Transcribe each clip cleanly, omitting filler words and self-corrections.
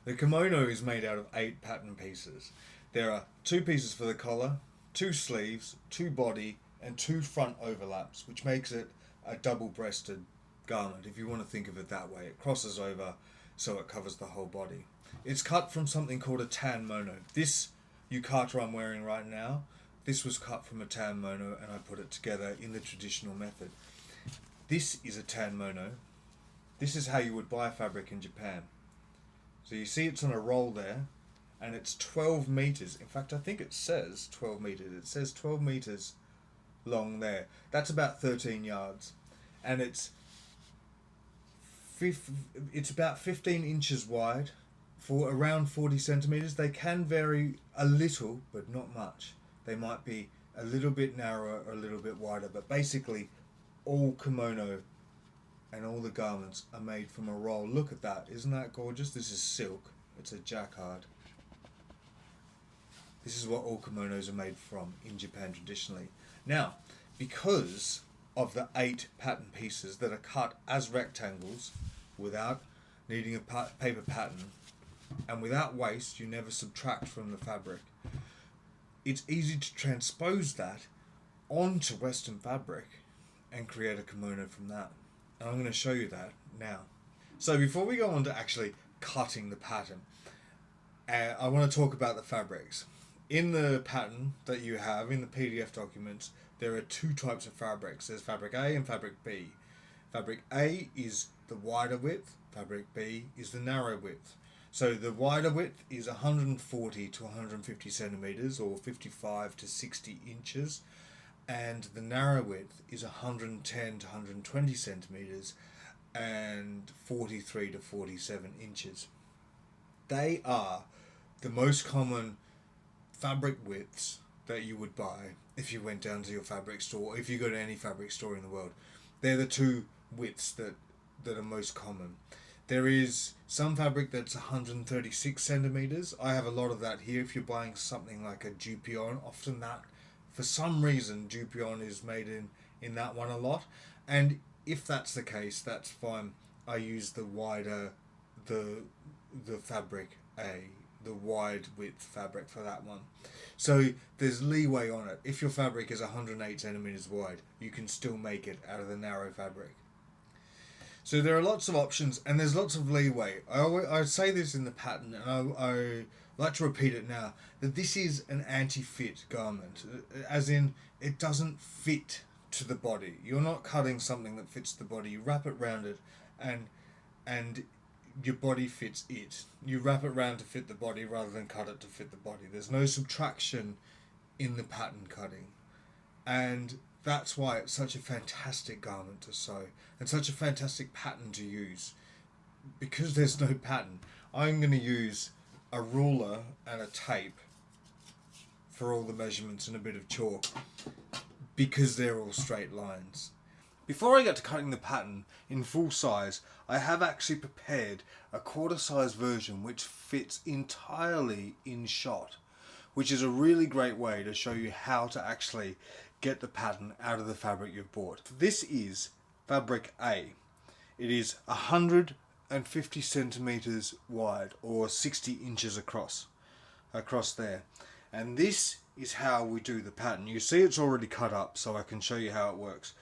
The kimono is made out of 8 pattern pieces. There are 2 pieces for the collar, 2 sleeves, 2 body, and 2 front overlaps, which makes it a double-breasted garment, if you want to think of it that way. It crosses over so it covers the whole body. It's cut from something called a tan mono. This yukata I'm wearing right now, this was cut from a tan mono and I put it together in the traditional method. This is a tan mono. This is how you would buy fabric in Japan. So you see it's on a roll there, and it's 12 meters. In fact, I think it says 12 meters. It says 12 meters long there. That's about 13 yards. And it's about 15 inches wide for around 40 centimeters. They can vary a little, but not much. They might be a little bit narrower or a little bit wider, but basically all kimono and all the garments are made from a roll. Look at that. Isn't that gorgeous? This is silk. It's a jacquard. This is what all kimonos are made from in Japan traditionally. Now, because of the 8 pattern pieces that are cut as rectangles without needing a paper pattern and without waste, you never subtract from the fabric. It's easy to transpose that onto Western fabric and create a kimono from that. And I'm going to show you that now. So before we go on to actually cutting the pattern, I want to talk about the fabrics. In the pattern that you have in the PDF documents, there are 2 types of fabrics. There's fabric A and fabric B. Fabric A is the wider width, fabric B is the narrow width. So the wider width is 140 to 150 centimeters or 55 to 60 inches. And the narrow width is 110 to 120 centimeters and 43 to 47 inches. They are the most common fabric widths that you would buy if you went down to your fabric store, if you go to any fabric store in the world. They're the 2 widths that are most common. There is some fabric that's 136 centimeters. I have a lot of that here. If you're buying something like a Dupion, often that, for some reason, Dupion is made in that one a lot. And if that's the case, that's fine. I use the wider, the fabric A, the wide width fabric for that one. So there's leeway on it. If your fabric is 108 centimeters wide, you can still make it out of the narrow fabric. So there are lots of options and there's lots of leeway. I say this in the pattern, and I like to repeat it now, that this is an anti-fit garment, as in it doesn't fit to the body. You're not cutting something that fits the body. You wrap it around it and your body fits it. You wrap it around to fit the body rather than cut it to fit the body. There's no subtraction in the pattern cutting. And that's why it's such a fantastic garment to sew and such a fantastic pattern to use. Because there's no pattern, I'm going to use a ruler and a tape for all the measurements and a bit of chalk, because they're all straight lines. Before I get to cutting the pattern in full size, I have actually prepared a quarter size version which fits entirely in shot, which is a really great way to show you how to actually get the pattern out of the fabric you've bought. This is fabric A. It is 150 centimeters wide or 60 inches across there. And this is how we do the pattern. You see it's already cut up, so I can show you how it works.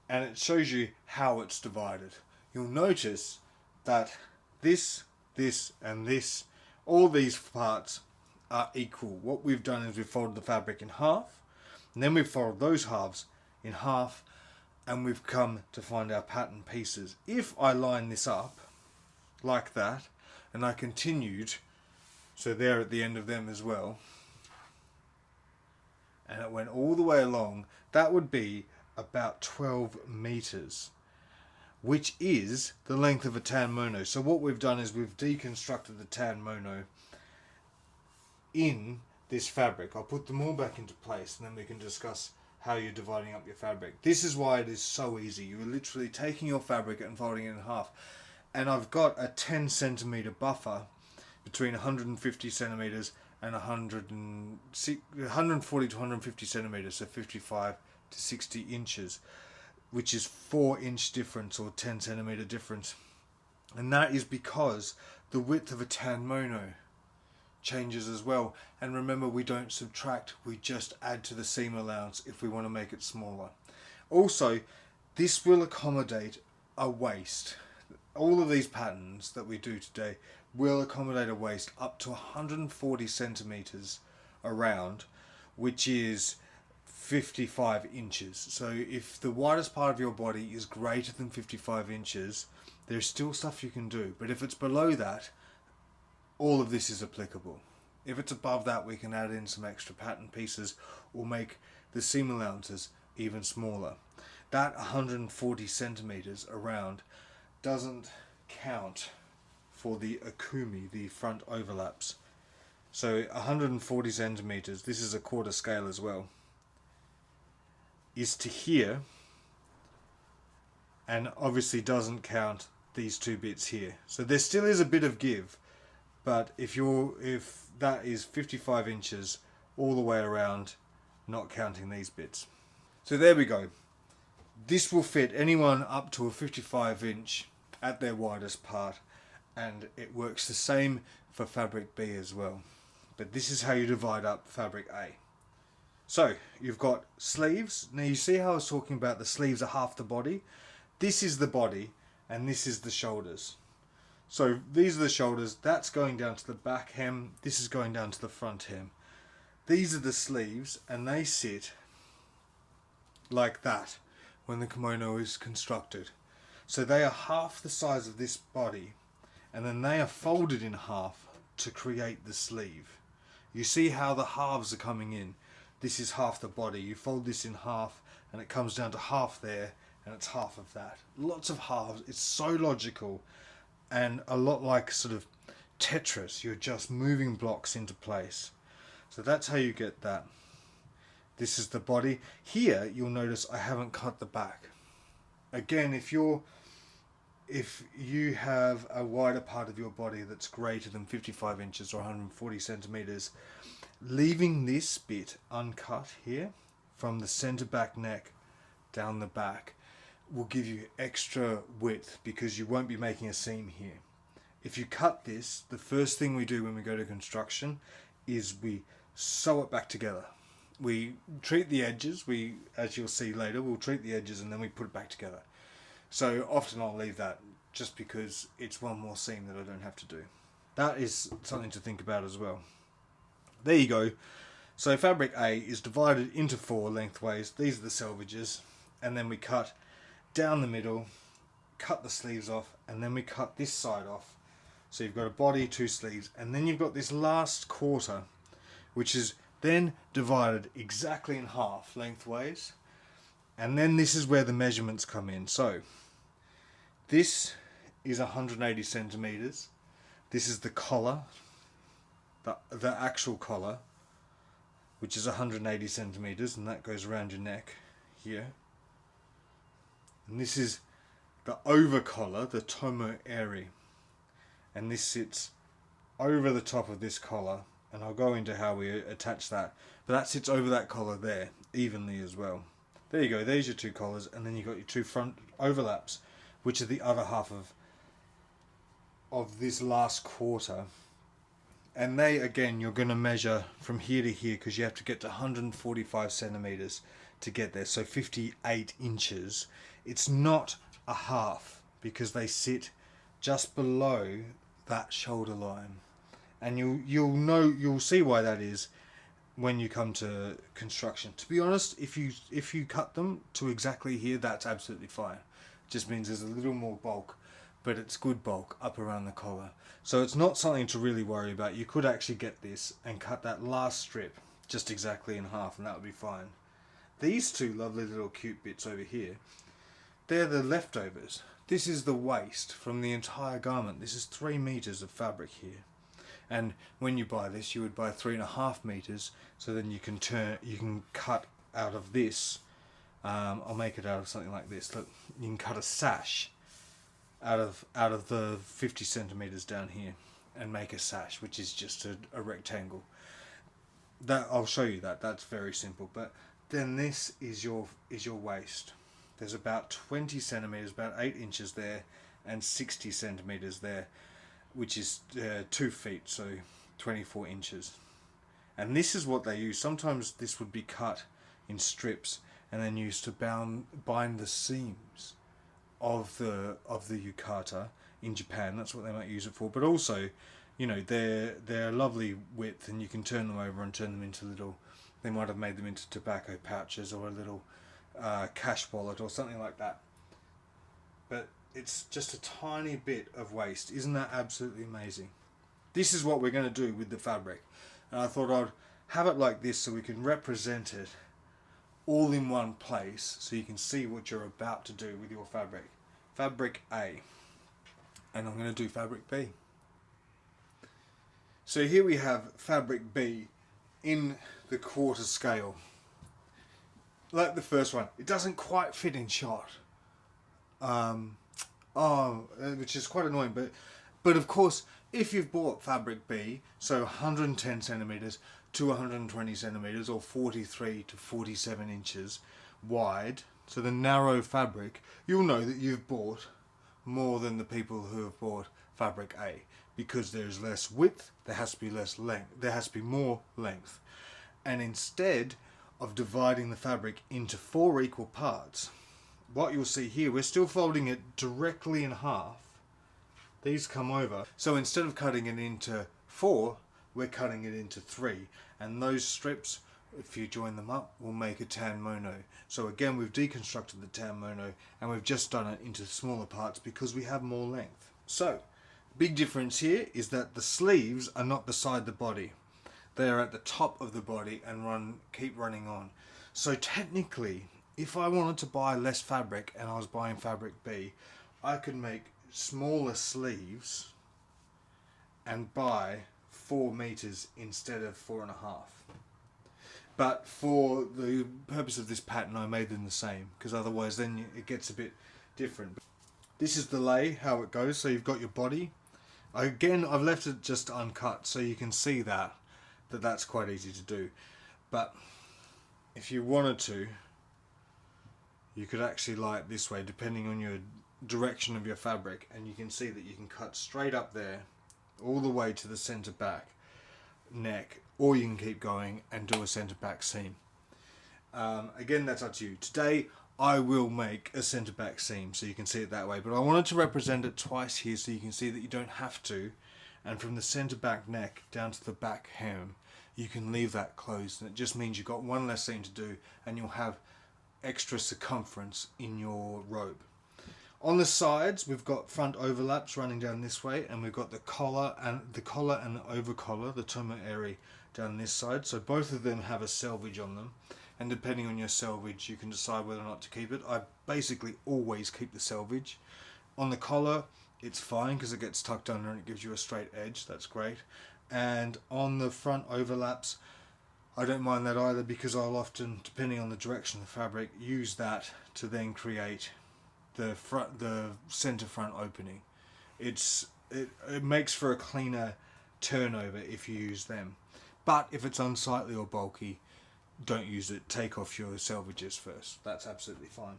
And it shows you how it's divided. You'll notice that this, and this, all these parts are equal. What we've done is we've folded the fabric in half, and then we've folded those halves in half, and we've come to find our pattern pieces. If I line this up like that, and I continued, so they're at the end of them as well, and it went all the way along, that would be about 12 meters, which is the length of a tan mono. So what we've done is we've deconstructed the tan mono in this fabric. I'll put them all back into place and then we can discuss how you're dividing up your fabric. This is why it is so easy. You're literally taking your fabric and folding it in half. And I've got a 10 centimeter buffer between 150 centimeters and 140 to 150 centimeters, so 55 to 60 inches, which is 4-inch difference or 10 centimeter difference. And that is because The width of a tan mono changes as well. And remember, we don't subtract, we just add to the seam allowance if we want to make it smaller. Also, this will accommodate a waist. All of these patterns that we do today will accommodate a waist up to 140 centimeters around, which is 55 inches. So if the widest part of your body is greater than 55 inches, there's still stuff you can do. But if it's below that, all of this is applicable. If it's above that, we can add in some extra pattern pieces or make the seam allowances even smaller. That 140 centimeters around doesn't count for the akumi, the front overlaps. So 140 centimeters, this is a quarter scale as well, is to here, and obviously doesn't count these two bits here. So there still is a bit of give, but if that is 55 inches all the way around, not counting these bits. So there we go. This will fit anyone up to a 55 inch at their widest part, and it works the same for fabric B as well. But this is how you divide up fabric A. So you've got sleeves. Now you see how I was talking about the sleeves are half the body? This is the body and this is the shoulders. So these are the shoulders, that's going down to the back hem, this is going down to the front hem. These are the sleeves, and they sit like that when the kimono is constructed. So they are half the size of this body, and then they are folded in half to create the sleeve. You see how the halves are coming in. This is half the body. You fold this in half and it comes down to half there, and it's half of that. Lots of halves. It's so logical, and a lot like sort of Tetris. You're just moving blocks into place. So that's how you get that. This is the body. Here you'll notice I haven't cut the back. Again, if you have a wider part of your body that's greater than 55 inches or 140 centimeters, leaving this bit uncut here from the center back neck down the back will give you extra width because you won't be making a seam here. If you cut this, the first thing we do when we go to construction is we sew it back together. We treat the edges, as you'll see later, we'll treat the edges and then we put it back together. So often I'll leave that just because it's one more seam that I don't have to do. That is something to think about as well. There you go. So fabric A is divided into 4 lengthways. These are the selvages, and then we cut down the middle, cut the sleeves off, and then we cut this side off. So you've got a body, 2 sleeves, and then you've got this last quarter, which is then divided exactly in half lengthways. And then this is where the measurements come in. So this is 180 centimeters. This is the collar, the actual collar, which is 180 centimeters, and that goes around your neck here. And this is the over collar, the tomo eri, and this sits over the top of this collar, and I'll go into how we attach that, but that sits over that collar there evenly as well. There you go, there's your 2 collars, and then you've got your 2 front overlaps, which are the other half of this last quarter. And they, again, you're going to measure from here to here because you have to get to 145 centimeters to get there, so 58 inches. It's not a half because they sit just below that shoulder line, and you'll see why that is when you come to construction. To be honest, if you cut them to exactly here, that's absolutely fine. It just means there's a little more bulk, but it's good bulk up around the collar. So it's not something to really worry about. You could actually get this and cut that last strip just exactly in half, and that would be fine. These 2 lovely little cute bits over here, they're the leftovers. This is the waste from the entire garment. This is 3 meters of fabric here. And when you buy this, you would buy 3.5 meters, so then you can cut out of this. I'll make it out of something like this. Look, you can cut a sash out of the 50 centimeters down here and make a sash, which is just a rectangle. That I'll show you that. That's very simple. But then this is your waist. There's about 20 centimeters, about 8 inches there, and 60 centimeters there. which is 2 feet, so 24 inches. And this is what they use. Sometimes this would be cut in strips and then used to bind the seams of the yukata in Japan. That's what they might use it for. But also, you know, they're a lovely width, and you can turn them over and turn them into little. They might have made them into tobacco pouches or a little cash wallet or something like that. But it's just a tiny bit of waste. Isn't that absolutely amazing? This is what we're going to do with the fabric. And I thought I'd have it like this so we can represent it all in one place so you can see what you're about to do with your fabric. Fabric A. And I'm going to do fabric B. So here we have fabric B in the quarter scale. Like the first one, it doesn't quite fit in shot. Which is quite annoying, but of course, if you've bought fabric B, so 110 centimeters to 120 centimeters, or 43 to 47 inches wide, so the narrow fabric, you'll know that you've bought more than the people who have bought fabric A, because there's less width, there has to be less length, there has to be more length. And instead of dividing the fabric into 4 equal parts, what you'll see here, we're still folding it directly in half. These come over. So instead of cutting it into 4, we're cutting it into 3. And those strips, if you join them up, will make a tan mono. So again, we've deconstructed the tan mono and we've just done it into smaller parts because we have more length. So, big difference here is that the sleeves are not beside the body. They are at the top of the body and keep running on. So technically, if I wanted to buy less fabric and I was buying fabric B, I could make smaller sleeves and buy 4 meters instead of 4.5. But for the purpose of this pattern, I made them the same, because otherwise then it gets a bit different. This is the lay, how it goes. So you've got your body. Again, I've left it just uncut so you can see that's quite easy to do. But if you wanted to, you could actually lie it this way, depending on your direction of your fabric, and you can see that you can cut straight up there all the way to the center back neck, or you can keep going and do a center back seam. Again, that's up to you. Today I will make a center back seam so you can see it that way, but I wanted to represent it twice here so you can see that you don't have to, and from the center back neck down to the back hem you can leave that closed, and it just means you've got one less seam to do and you'll have extra circumference in your robe. On the sides, we've got front overlaps running down this way, and we've got the collar and the over collar, the tomoe down this side. So both of them have a selvage on them, and depending on your selvage, you can decide whether or not to keep it. I basically always keep the selvage. On the collar, it's fine because it gets tucked under and it gives you a straight edge. That's great. And on the front overlaps, I don't mind that either, because I'll often, depending on the direction of the fabric, use that to then create the center front opening. It makes for a cleaner turnover if you use them. But if it's unsightly or bulky, don't use it. Take off your selvages first. That's absolutely fine.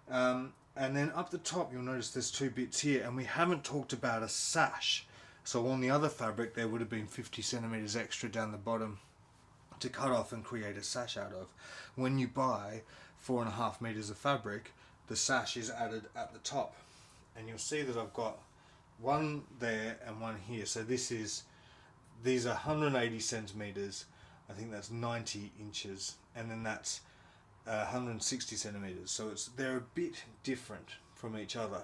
And then up the top, you'll notice there's 2 bits here, and we haven't talked about a sash. So on the other fabric, there would have been 50 centimeters extra down the bottom to cut off and create a sash out of. When you buy 4.5 meters of fabric, the sash is added at the top, and you'll see that I've got one there and one here. So these are 180 centimeters. I think that's 90 inches, and then that's 160 centimeters. So they're a bit different from each other.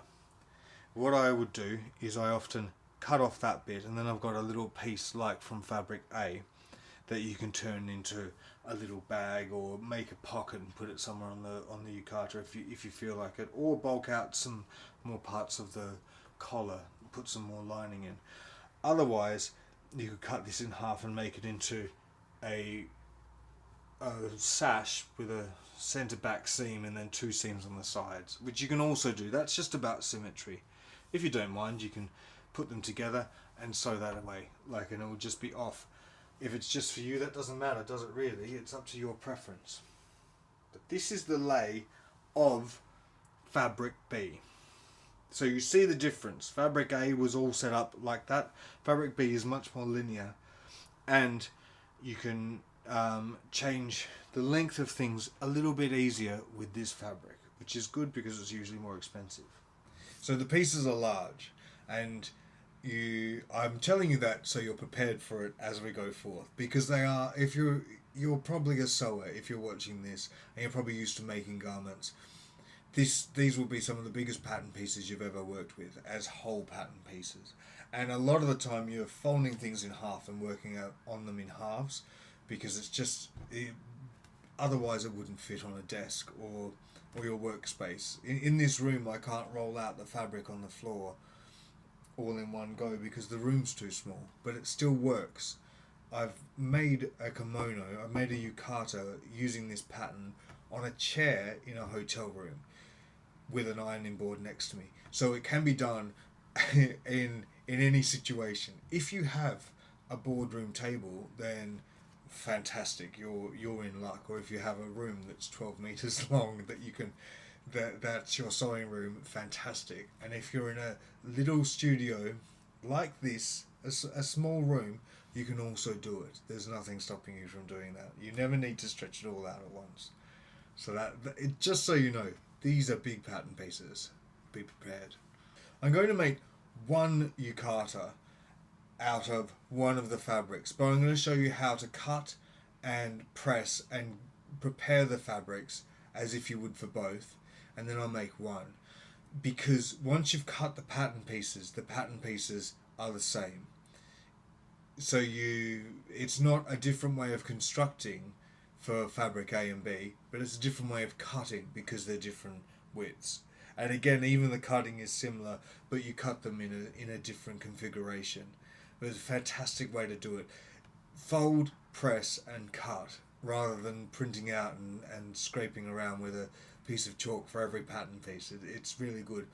What I would do is I often cut off that bit, and then I've got a little piece like from fabric A that you can turn into a little bag or make a pocket and put it somewhere on the yukata if you feel like it, or bulk out some more parts of the collar, put some more lining in. Otherwise, you could cut this in half and make it into a sash with a center back seam and then 2 seams on the sides, which you can also do. That's just about symmetry. If you don't mind, you can put them together and sew that away, and it will just be off. If it's just for you, that doesn't matter, does it really? It's up to your preference. But this is the lay of fabric B. So you see the difference. Fabric A was all set up like that. Fabric B is much more linear, and you can change the length of things a little bit easier with this fabric, which is good because it's usually more expensive. So the pieces are large, and I'm telling you that so you're prepared for it as we go forth, because they are. If you're probably a sewer if you're watching this, and you're probably used to making garments. These will be some of the biggest pattern pieces you've ever worked with as whole pattern pieces, and a lot of the time you're folding things in half and working out on them in halves, because otherwise it wouldn't fit on a desk or your workspace. In this room I can't roll out the fabric on the floor all in one go because the room's too small, but it still works. I've made a kimono, I made a yukata using this pattern on a chair in a hotel room with an ironing board next to me. So it can be done in any situation. If you have a boardroom table, then fantastic, you're in luck. Or if you have a room that's 12 meters long that you can that's your sewing room, fantastic. And if you're in a little studio like this, a small room, you can also do it. There's nothing stopping you from doing that. You never need to stretch it all out at once. So just so you know, these are big pattern pieces. Be prepared. I'm going to make one yukata out of one of the fabrics, but I'm going to show you how to cut and press and prepare the fabrics as if you would for both, and then I'll make one. Because once you've cut the pattern pieces are the same. So it's not a different way of constructing for fabric A and B, but it's a different way of cutting because they're different widths. And again, even the cutting is similar, but you cut them in a different configuration. But it's a fantastic way to do it. Fold, press, and cut, rather than printing out and scraping around with a piece of chalk for every pattern piece. It's really good.